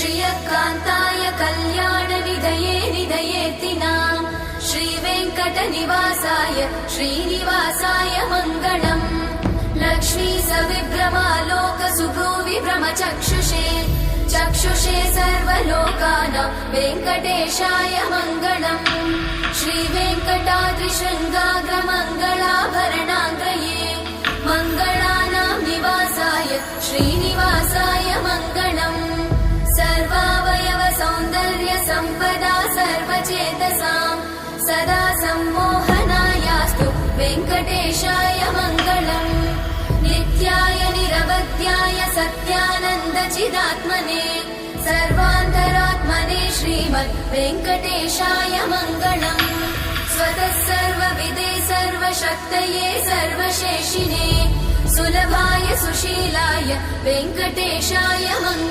श्रियकान्ताय कल्याणनिधये निधयेतिनाम् श्रीवेङ्कटनिवासाय श्रीनिवासाय मङ्गलम् लक्ष्मी सविभ्रमालोकसुभ्रूविभ्रमचक्षुषे चक्षुषे सर्वलोकानां वेङ्कटेशाय मङ्गलम् श्रीवेङ्कटाद्रिशृङ्गाग्रमङ्गलाभरणाङ्ग्रये मङ्गलानां निवासाय श्रीनिवासाय मङ्गलम् सर्वावयव सौन्दर्य सम्पदा सर्वचेतसां सदा सम्मोहनायास्तु वेङ्कटेशाय मङ्गलम् नित्याय निरवध्याय सत्यानन्दचिदात्मने सर्वान्तरात्मने श्रीमद् वेङ्कटेशाय मङ्गलम् स्वतः सर्वविदे सर्वशक्तये सर्वशेषिने सुलभाय सुशीलाय वेङ्कटेशाय मङ्गलम्।